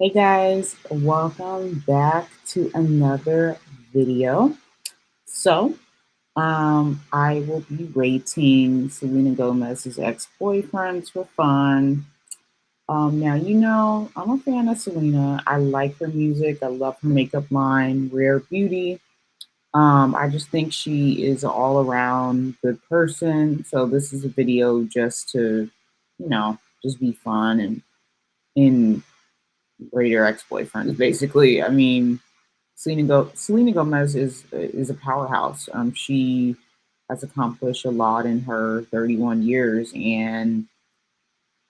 Hey guys, welcome back to another video. So, I will be rating Selena Gomez's ex-boyfriends for fun. Now I'm a fan of Selena. I like her music. I love her makeup line, Rare Beauty. I just think she is an all-around good person. So this is a video just to, just be fun and rate her ex-boyfriends. Basically, I mean, Selena Gomez is a powerhouse. She has accomplished a lot in her 31 years, and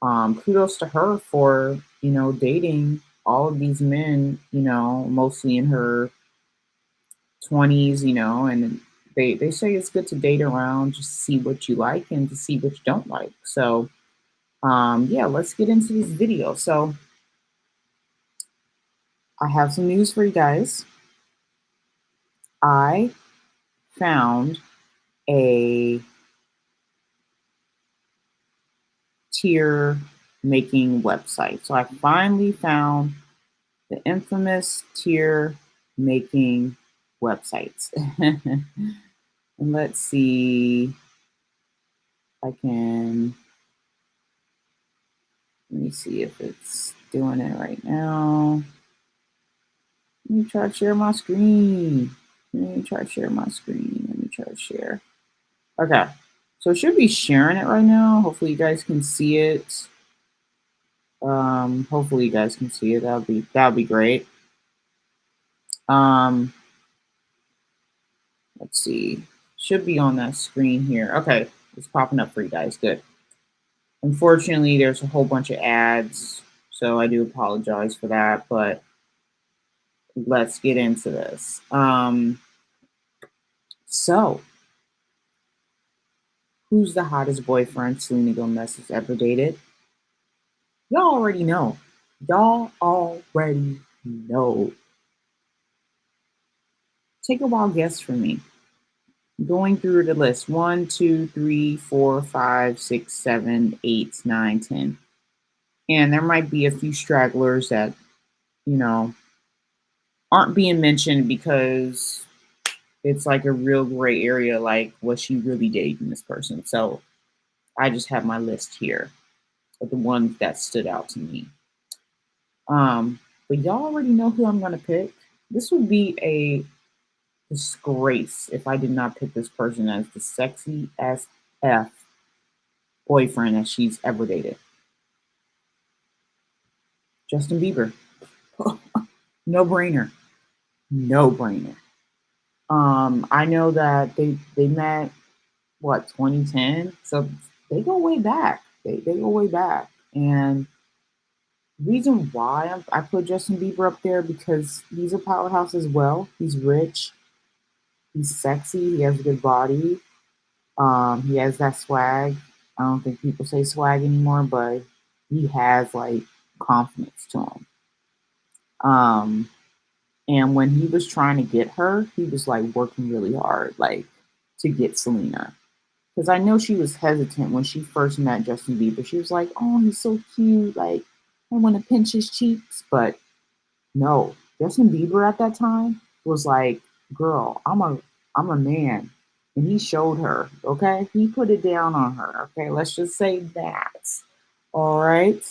kudos to her for dating all of these men. Mostly in her 20s. And they say it's good to date around just to see what you like and to see what you don't like. So yeah, let's get into this video. So I have some news for you guys. I found a tier making website. So I finally found the infamous tier making websites. And let's see if I can, let me see if it's doing it right now. Let me try to share my screen. Let me try to share my screen. Let me try to share. Okay. So it should be sharing it right now. Hopefully you guys can see it. Hopefully you guys can see it. That'll be great. Um, let's see. Should be on that screen here. Okay, it's popping up for you guys. Good. Unfortunately, there's a whole bunch of ads, so I do apologize for that. But let's get into this. So who's the hottest boyfriend Selena Gomez has ever dated? Y'all already know. Y'all already know. Take a wild guess for me. Going through the list: one, two, three, four, five, six, 7, 8, 9, 10. And there might be a few stragglers that, you know, aren't being mentioned because it's like a real gray area. Like, was she really dating this person? So I just have my list here of the ones that stood out to me. Um, but y'all already know who I'm gonna pick. This would be a disgrace if I did not pick this person as the sexy SF boyfriend that she's ever dated. Justin Bieber. No brainer. No brainer. I know that they met, what, 2010, so they go way back. They go way back. And the reason why I put Justin Bieber up there because he's a powerhouse as well. He's rich, he's sexy, he has a good body. He has that swag. I don't think people say swag anymore, but he has like confidence to him. Um, and when he was trying to get her, he was like working really hard, like to get Selena. Because I know she was hesitant when she first met Justin Bieber. She was like, "Oh, he's so cute. Like, I want to pinch his cheeks." But no, Justin Bieber at that time was like, "Girl, I'm a man," and he showed her. Okay, he put it down on her. Okay, let's just say that. All right.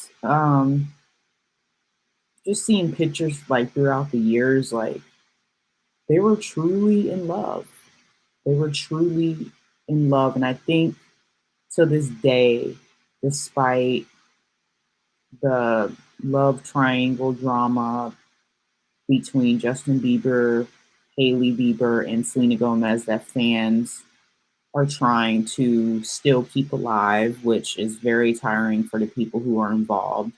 Just seeing pictures like throughout the years, like they were truly in love. They were truly in love, and I think to this day, despite the love triangle drama between Justin Bieber, Hailey Bieber, and Selena Gomez that fans are trying to still keep alive, which is very tiring for the people who are involved.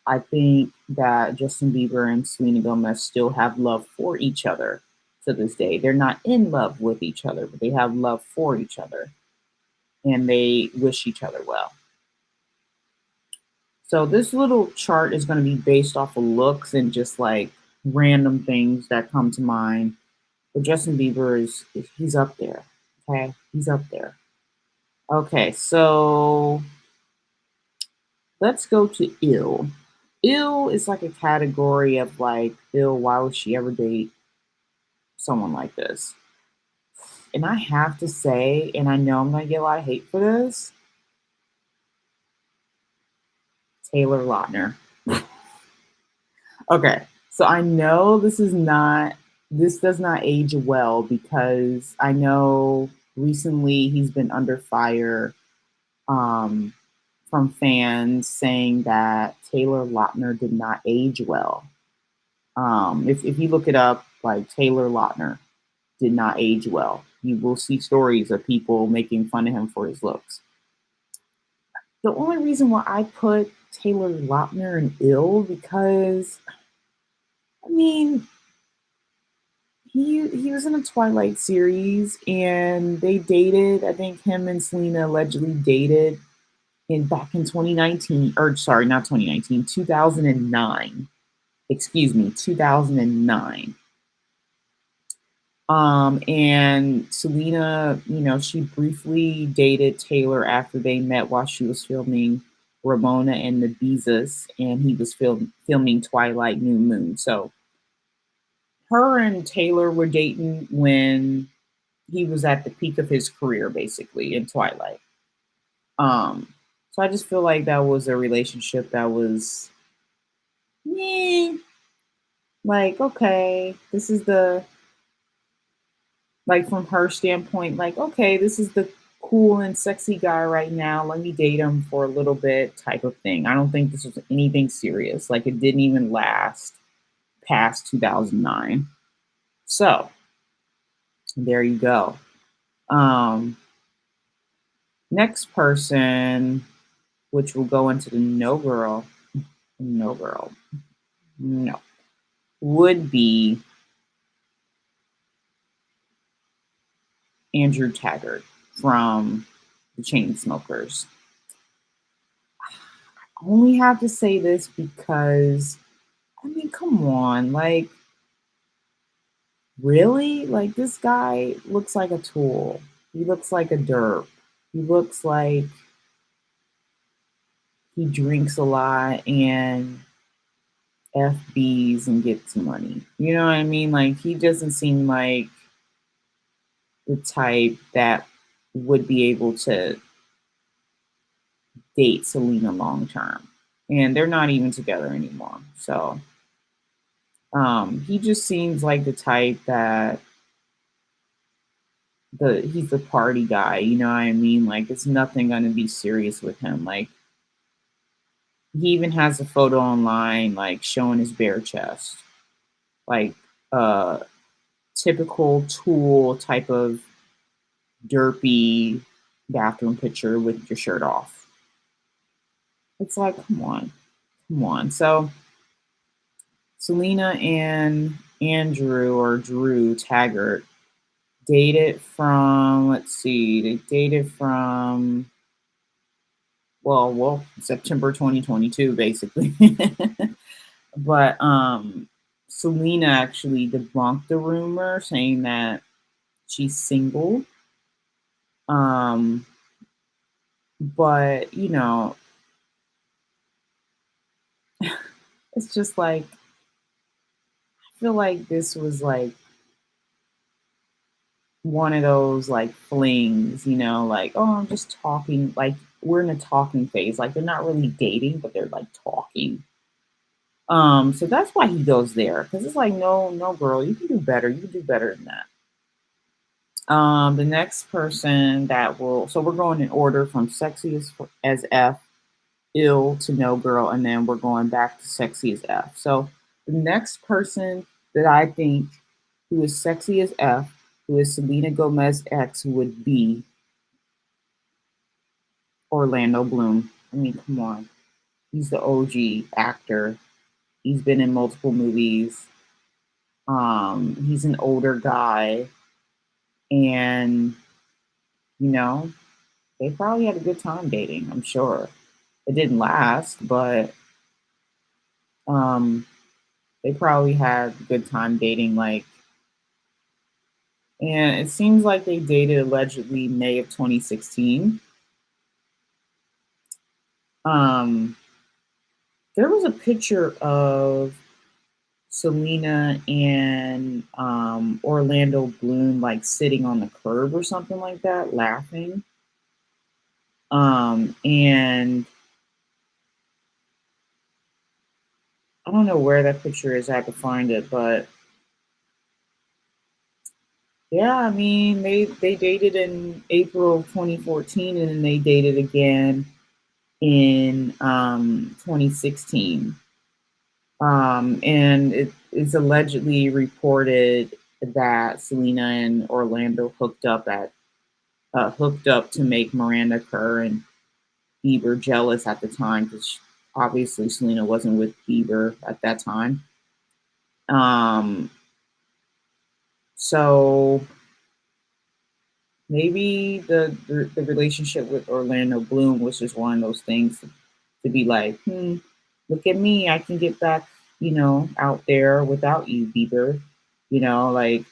I think that Justin Bieber and Selena Gomez still have love for each other to this day. They're not in love with each other, but they have love for each other and they wish each other well. So this little chart is going to be based off of looks and just like random things that come to mind. But Justin Bieber he's up there. Okay, he's up there. Okay, so let's go to ill. Ill is like a category of like, ill, why would she ever date someone like this? And I have to say, and I know I'm gonna get a lot of hate for this, Taylor Lautner. Okay, so I know this does not age well because I know recently he's been under fire um, from fans saying that Taylor Lautner did not age well. If you look it up, like Taylor Lautner did not age well. You will see stories of people making fun of him for his looks. The only reason why I put Taylor Lautner in ill because I mean he was in a Twilight series and they dated. I think him and Selena allegedly dated in back in 2019 or sorry, not 2019, 2009. Excuse me, 2009. And Selena, she briefly dated Taylor after they met while she was filming Ramona and the Beezus, and he was filming Twilight New Moon. So her and Taylor were dating when he was at the peak of his career, basically in Twilight. Um, so I just feel like that was a relationship that was, eh, like, okay, this is the like from her standpoint, like, okay, this is the cool and sexy guy right now. Let me date him for a little bit, type of thing. I don't think this was anything serious. Like, it didn't even last past 2009. So there you go. Um, Next person, which will go into the no girl, no, would be Andrew Taggart from the Chainsmokers. I only have to say this because, I mean, come on, like, really? Like, this guy looks like a tool. He looks like a derp. He looks like he drinks a lot and FBs and gets money. You know what I mean? Like, he doesn't seem like the type that would be able to date Selena long term. And they're not even together anymore. So he just seems like the type that he's the party guy, you know what I mean? Like, it's nothing gonna be serious with him. Like, he even has a photo online like showing his bare chest. Like, uh typical tool type of derpy bathroom picture with your shirt off. It's like, come on, come on. So Selena and Andrew or Drew Taggart dated from, let's see, they dated from, well, September 2022, basically. But Selena actually debunked the rumor, saying that she's single. Um, but it's just like I feel like this was like one of those like flings, like, oh, I'm just talking. Like, we're in a talking phase. Like, they're not really dating, but they're like talking. So that's why he goes there, because it's like, no, no, girl, you can do better. You can do better than that. The next person that will, so we're going in order from sexy as F, ill to no girl, and then we're going back to sexy as F. So the next person that I think who is sexy as F, who is Selena Gomez X, would be Orlando Bloom. I mean, come on. He's the OG actor. He's been in multiple movies. He's an older guy, and you know, they probably had a good time dating, I'm sure. It didn't last, but um, they probably had a good time dating. Like, and it seems like they dated allegedly May of 2016. Um, There was a picture of Selena and Orlando Bloom like sitting on the curb or something like that, laughing. And I don't know where that picture is. I have to find it, but yeah, I mean they dated in April of 2014, and then they dated again in 2016. And it is allegedly reported that Selena and Orlando hooked up to make Miranda Kerr and Bieber jealous at the time because obviously Selena wasn't with Bieber at that time. Um, so maybe the relationship with Orlando Bloom was just one of those things to be like, look at me, I can get back, out there without you, Bieber. Like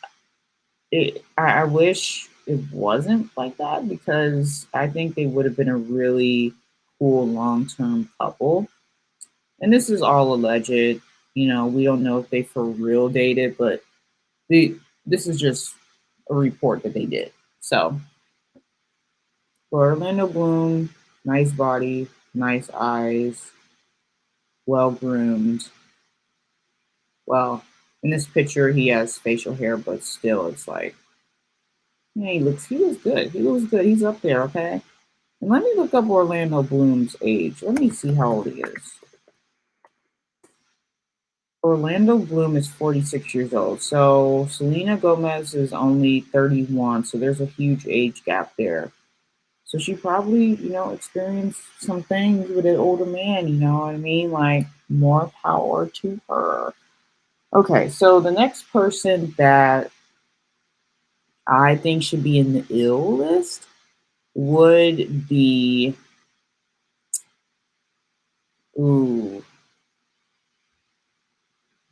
I wish it wasn't like that because I think they would have been a really cool long term couple. And this is all alleged. We don't know if they for real dated, but they this is just a report that they did. So for Orlando Bloom, nice body, nice eyes, well groomed. Well, in this picture he has facial hair, but still it's like, yeah, he looks good. He looks good. He's up there, okay? And let me look up Orlando Bloom's age. Let me see how old he is. Orlando Bloom is 46 years old. So Selena Gomez is only 31. So there's a huge age gap there. So she probably, experienced some things with an older man, you know what I mean? Like, more power to her. Okay, so the next person that I think should be in the ill list would be, ooh,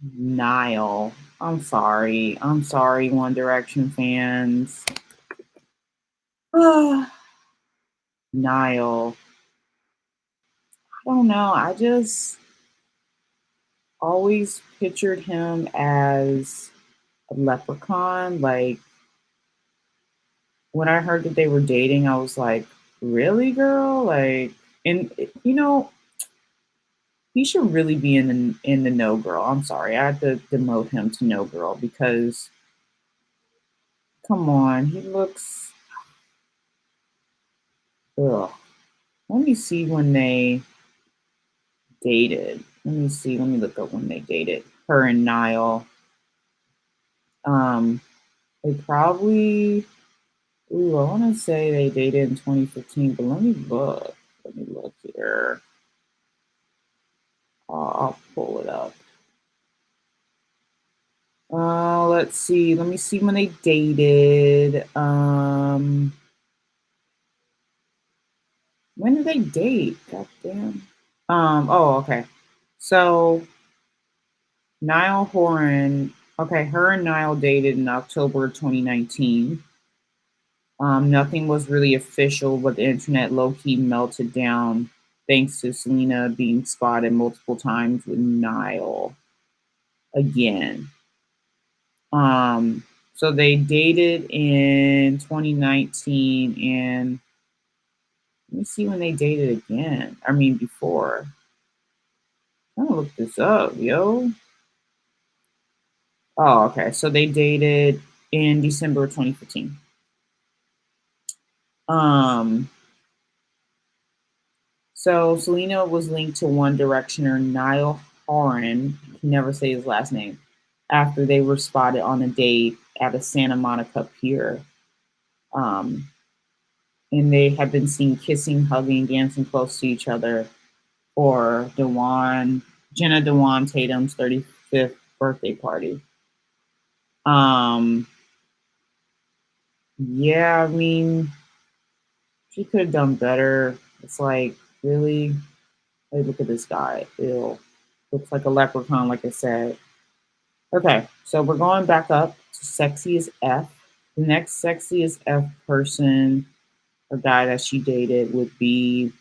Niall. I'm sorry. I'm sorry, One Direction fans. Niall. I don't know. I just always pictured him as a leprechaun. Like, when I heard that they were dating, I was like, really, girl? Like, and he should really be in the no girl. I'm sorry. I had to demote him to no girl because come on, he looks ugh. Let me see when they dated. Let me see. Let me look up when they dated. Her and Niall. Um, they probably. Ooh, I want to say they dated in 2015, but let me look. Let me look here. I'll pull it up. Let's see. Let me see when they dated. When did they date? God damn. Oh, okay. So Niall Horan. Okay, her and Niall dated in October 2019. Nothing was really official, but the internet low key melted down thanks to Selena being spotted multiple times with Niall again. So they dated in 2019, and let me see when they dated again. I mean, before. I'm gonna look this up, yo. Oh, okay. So they dated in December 2015. Um, So Selena was linked to One Directioner Niall Horan, I can never say his last name, after they were spotted on a date at a Santa Monica pier. Um, and they had been seen kissing, hugging, dancing close to each other for Jenna Dewan Tatum's 35th birthday party. Um, yeah, I mean, she could have done better. It's like, really? Hey, look at this guy. Ew. Looks like a leprechaun, like I said. Okay, so we're going back up to sexy as F. The next sexy as F person or guy that she dated would be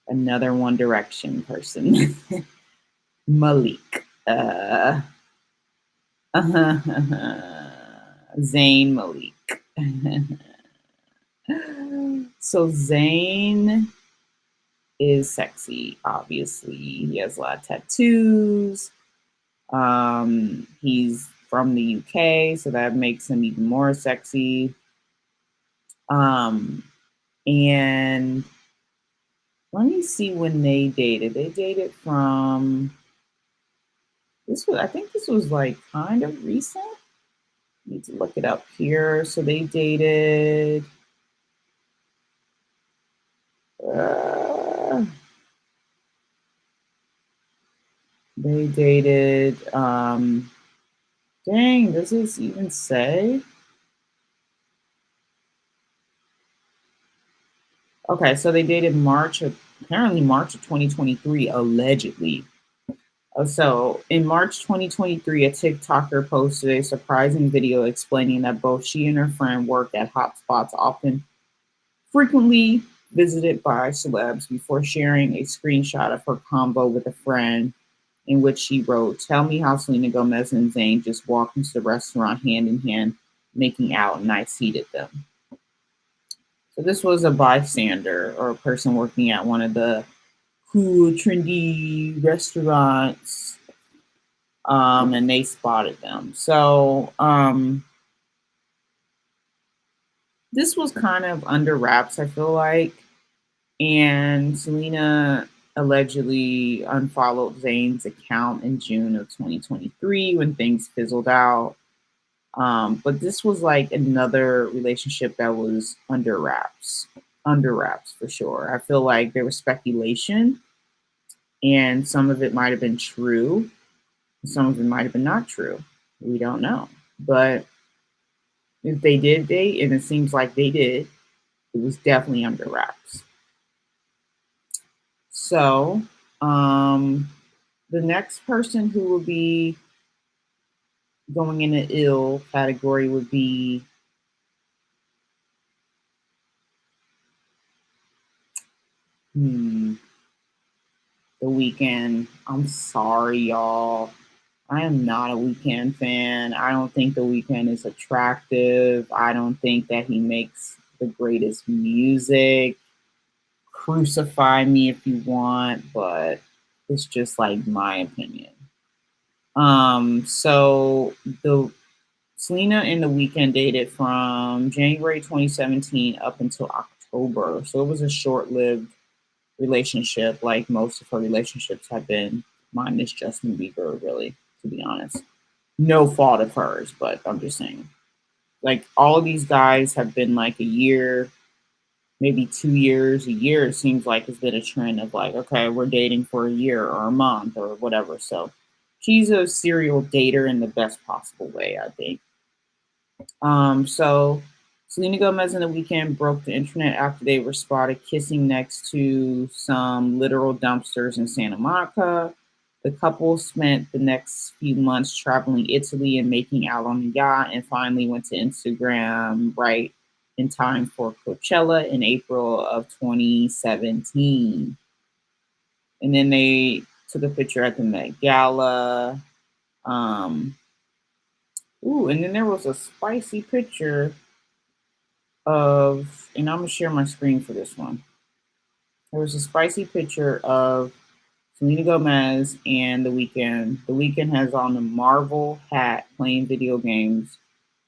Another One Direction person. Malik. Zayn Malik. So Zayn is sexy, obviously. He has a lot of tattoos. He's from the UK, so that makes him even more sexy. Um, and let me see when they dated. They dated from I think this was like kind of recent. Need to look it up here. So uh, they dated, dang, does this even say? Okay, so they dated apparently March of 2023, allegedly. So in March 2023, a TikToker posted a surprising video explaining that both she and her friend worked at hotspots often frequently visited by celebs before sharing a screenshot of her combo with a friend in which she wrote, "Tell me how Selena Gomez and Zayn just walked into the restaurant hand in hand, making out, and I seated them." So this was a bystander or a person working at one of the cool, trendy restaurants, and they spotted them. So this was kind of under wraps, I feel like. And Selena allegedly unfollowed Zayn's account in June of 2023 when things fizzled out. But this was like another relationship that was under wraps for sure. I feel like there was speculation, and some of it might have been true, some of it might have been not true. We don't know. But if they did date, and it seems like they did, it was definitely under wraps. So, the next person who will be going in the ill category would be hmm, the weekend. I'm sorry, y'all. I am not a weekend fan. I don't think the weekend is attractive. I don't think that he makes the greatest music. Crucify me if you want, but it's just like my opinion. So the Selena and The Weeknd dated from January 2017 up until October. So it was a short-lived relationship, like most of her relationships have been, minus Justin Bieber, really, to be honest. No fault of hers, but I'm just saying. Like all of these guys have been like a year, maybe 2 years. A year, it seems like, has been a trend of like, okay, we're dating for a year or a month or whatever. So she's a serial dater in the best possible way, I think. So Selena Gomez and The Weeknd broke the internet after they were spotted kissing next to some literal dumpsters in Santa Monica. The couple spent the next few months traveling Italy and making out on a yacht, and finally went to Instagram right in time for Coachella in April of 2017. And then they took a picture at the Met Gala. Um, and then there was a spicy picture and I'm gonna share my screen for this one. There was a spicy picture of Selena Gomez and The Weeknd. The Weeknd has on a Marvel hat playing video games.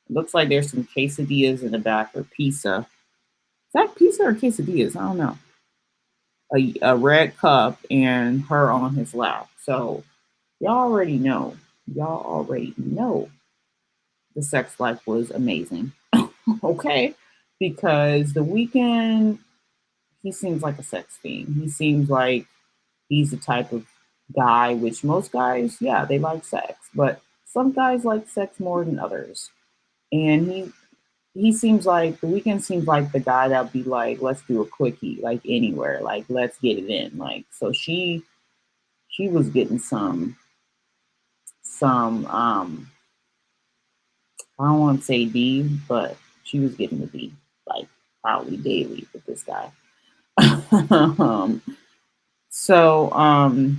It looks like there's some quesadillas in the back, or pizza. Is that pizza or quesadillas? I don't know. A red cup and her on his lap. So y'all already know. Y'all already know the sex life was amazing. Okay? Because The Weeknd, he seems like a sex fiend. He seems like he's the type of guy, which most guys, yeah, they like sex, but some guys like sex more than others. And he seems like The Weeknd seems like the guy that would be like, let's do a quickie, like anywhere, like let's get it in. Like so she was getting some I don't want to say D, but she was getting the D like probably daily with this guy. um, So,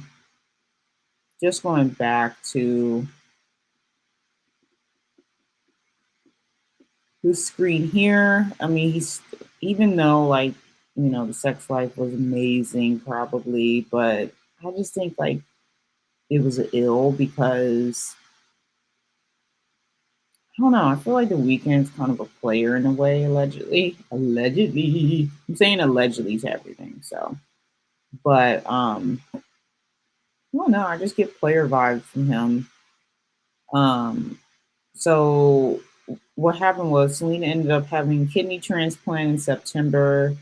just going back to the screen here. I mean, he's even though like the sex life was amazing, probably, but I just think like it was ill because I don't know. I feel like the weekend's kind of a player in a way, allegedly. Allegedly, I'm saying allegedly to everything. So, but I don't know. I just get player vibes from him. Um, so what happened was Selena ended up having kidney transplant in September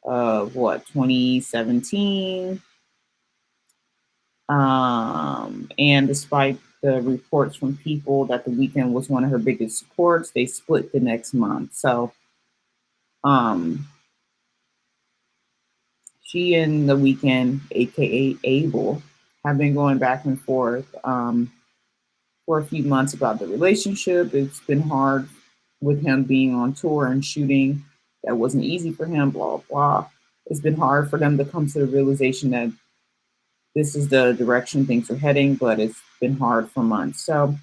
of what 2017. And despite the reports from people that the weekend was one of her biggest supports, they split the next month. So um, she and the weekend, aka Abel, have been going back and forth for a few months about the relationship. It's been hard with him being on tour and shooting. That wasn't easy for him. Blah blah. It's been hard for them to come to the realization that this is the direction things are heading, but it's been hard for months. So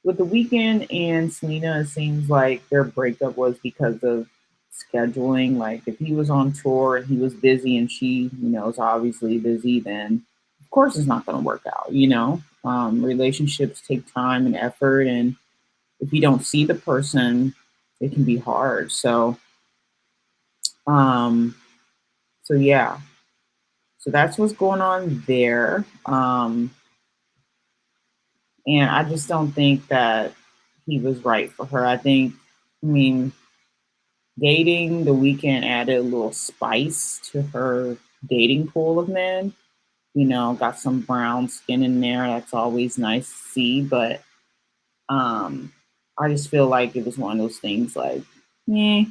with the weekend and Selena, it seems like their breakup was because of scheduling. Like if he was on tour and he was busy and she, is obviously busy, then of course it's not going to work out. Relationships take time and effort, and if you don't see the person, it can be hard. Um, so yeah, so that's what's going on there. And I just don't think that he was right for her. I mean, dating the weekend added a little spice to her dating pool of men. Got some brown skin in there. That's always nice to see. But I just feel like it was one of those things like, eh,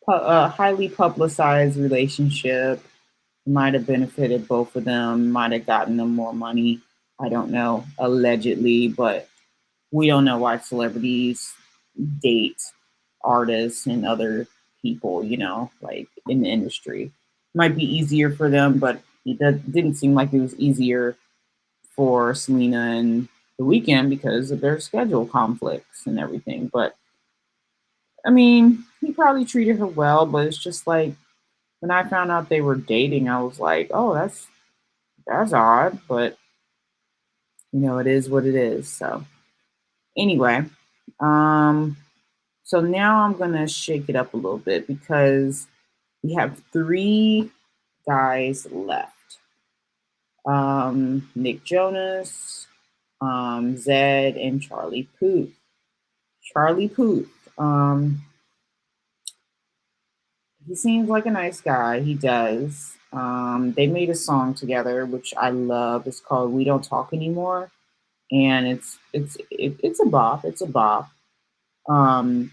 a highly publicized relationship might have benefited both of them, might have gotten them more money. I don't know, allegedly, but we don't know why celebrities date artists and other people, like in the industry. Might be easier for them, but didn't seem like it was easier for Selena and The Weeknd because of their schedule conflicts and everything. But I mean, he probably treated her well, but it's just like when I found out they were dating, I was like, oh, that's odd, but it is what it is. So anyway, um, so now I'm gonna shake it up a little bit because we have three guys left. Nick Jonas, Zed, and Charlie Puth. Charlie Puth. He seems like a nice guy. He does. They made a song together, which I love. It's called "We Don't Talk Anymore," and it's a bop. It's a bop. Um,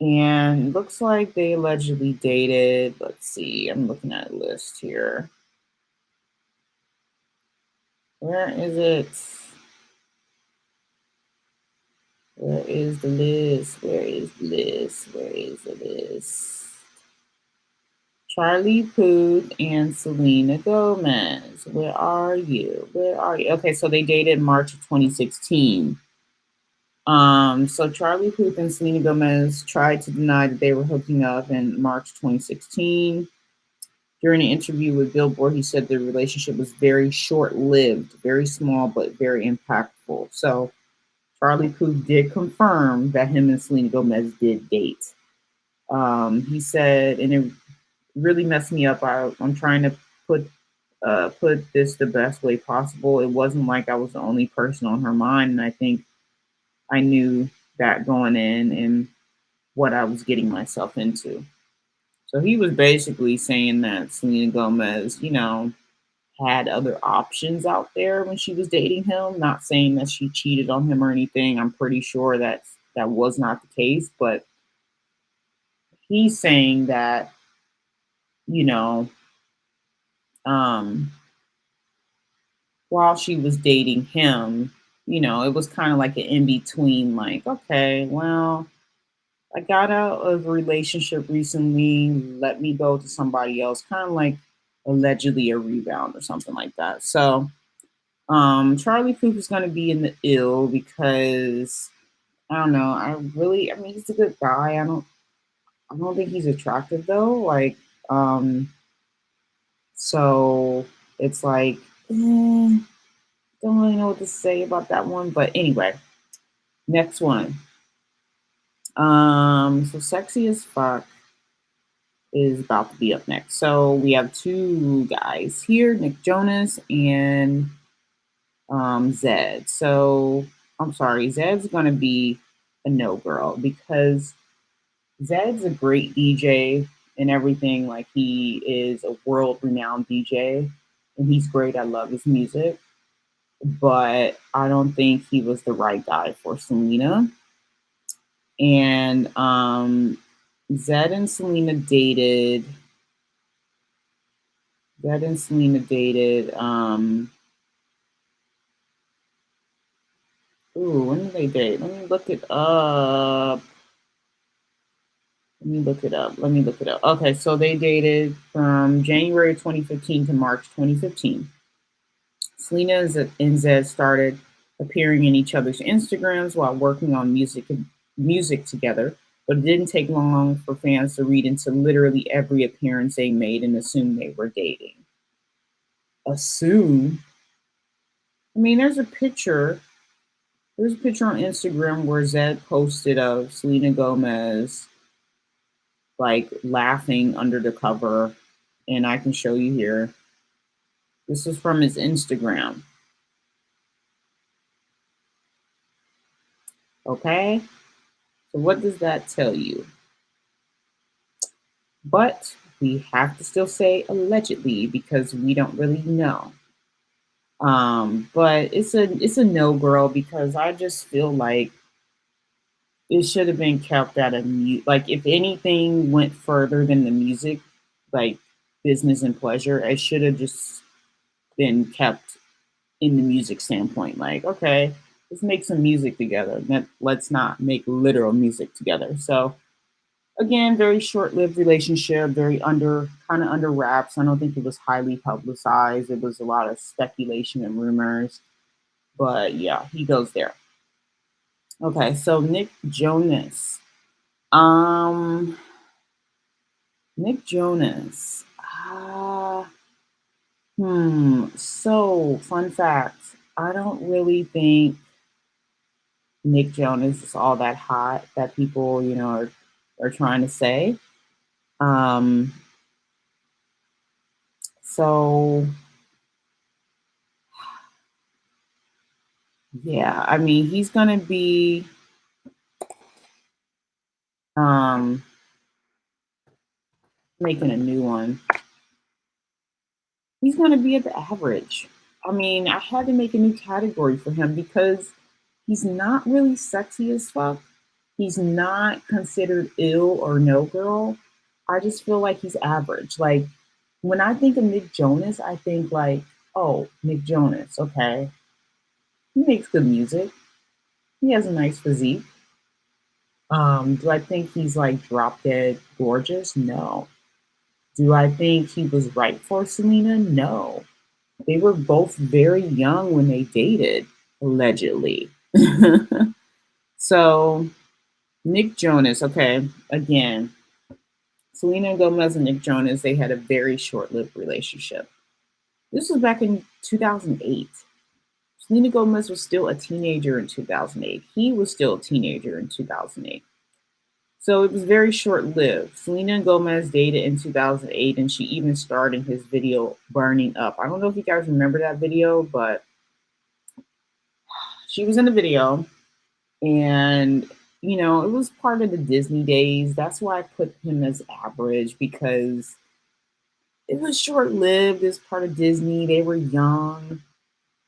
and looks like they allegedly dated. Let's see. I'm looking at a list here. Where is it? Where is the list? Where is the list? Where is the list? Charlie Puth and Selena Gomez. Where are you? Where are you? Okay, so they dated in March of 2016. So Charlie Puth and Selena Gomez tried to deny that they were hooking up in March 2016. During an interview with Billboard, he said the relationship was very short-lived, very small, but very impactful. So Charlie Puth did confirm that him and Selena Gomez did date. He said, and it really messed me up. I'm trying to put put this the best way possible. It wasn't like I was the only person on her mind, and I think I knew that going in and what I was getting myself into. So he was basically saying that Selena Gomez, had other options out there when she was dating him. Not saying that she cheated on him or anything. I'm pretty sure that was not the case, but he's saying that, you know, um, while she was dating him, it was kind of like an in between, like, okay, well, I got out of a relationship recently, let me go to somebody else. Kind of like allegedly a rebound or something like that. So Charlie Puth is going to be in the ill because I don't know. I mean, he's a good guy. I don't think he's attractive though. Like, um, so it's like, don't really know what to say about that one. But anyway, next one. So sexy as fuck is about to be up next. So we have two guys here, Nick Jonas and Zed. So I'm sorry, Zed's gonna be a no girl because Zed's a great DJ and everything. Like he is a world renowned DJ and he's great. I love his music, but I don't think he was the right guy for Selena. And Zed and Selena dated. Zed and Selena dated. When did they date? Let me look it up. Let me look it up. Okay, so they dated from January 2015 to March 2015. Selena and Zed started appearing in each other's Instagrams while working on music together, but it didn't take long for fans to read into literally every appearance they made and assume they were dating. Assume? I mean, there's a picture. There's a picture on Instagram where Zed posted of Selena Gomez like laughing under the cover, and I can show you here. This is from his Instagram. Okay? So what does that tell you? But we have to still say allegedly because we don't really know. But it's a no girl because I just feel like it should have been kept at like if anything went further than the music, like business and pleasure, it should have just been kept in the music standpoint. Like, okay, let's make some music together. Let's not make literal music together. So again, very short-lived relationship, very kind of under wraps. I don't think it was highly publicized. It was a lot of speculation and rumors. But yeah, he goes there. Okay, so Nick Jonas. Um Nick Jonas. So fun fact. I don't really think Nick Jonas is all that hot that people, are trying to say. Um, so yeah, I mean, he's gonna be um making a new one. He's gonna be at the average. I mean, I had to make a new category for him because he's not really sexy as fuck. He's not considered ill or no girl. I just feel like he's average. Like when I think of Nick Jonas, I think like, oh, Nick Jonas, okay. He makes good music. He has a nice physique. Do I think he's like drop dead gorgeous? No. Do I think he was right for Selena? No. They were both very young when they dated, allegedly. So, Nick Jonas, okay, again, Selena Gomez and Nick Jonas, they had a very short lived relationship. This was back in 2008. Selena Gomez was still a teenager in 2008. He was still a teenager in 2008. So it was very short lived. Selena Gomez dated in 2008, and she even starred in his video Burning Up. I don't know if you guys remember that video, but she was in the video, and it was part of the Disney days. That's why I put him as average because it was short lived. It's part of Disney. They were young.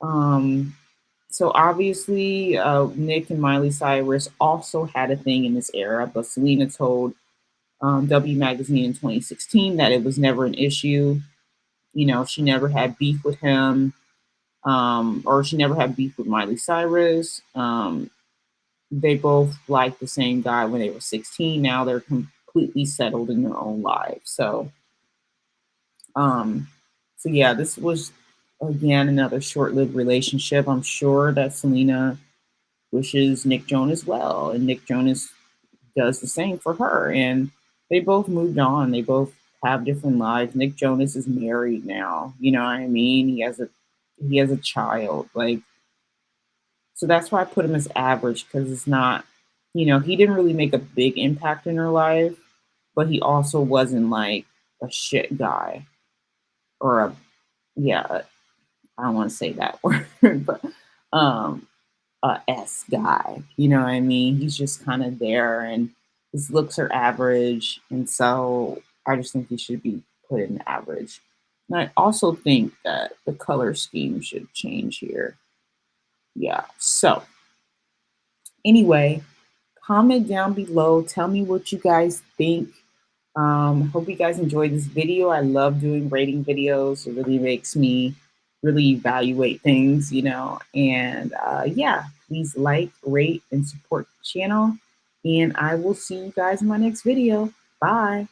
Um, so obviously, Nick and Miley Cyrus also had a thing in this era, but Selena told W Magazine in 2016 that it was never an issue. She never had beef with him, or she never had beef with Miley Cyrus. They both liked the same guy when they were 16. Now they're completely settled in their own lives. So, um, So yeah, this was again another short-lived relationship. I'm sure that Selena wishes Nick Jonas well, and Nick Jonas does the same for her. And they both moved on. They both have different lives. Nick Jonas is married now. You know what I mean? He has a child. Like, so that's why I put him as average, because it's not, he didn't really make a big impact in her life, but he also wasn't like a shit guy or yeah, I don't want to say that word, but um, a S guy. You know what I mean? He's just kind of there, and his looks are average, and so I just think he should be put in average. And I also think that the color scheme should change here. Yeah. So anyway, comment down below. Tell me what you guys think. Hope you guys enjoyed this video. I love doing rating videos. It really makes me really evaluate things. And yeah, please like, rate, and support the channel. And I will see you guys in my next video. Bye.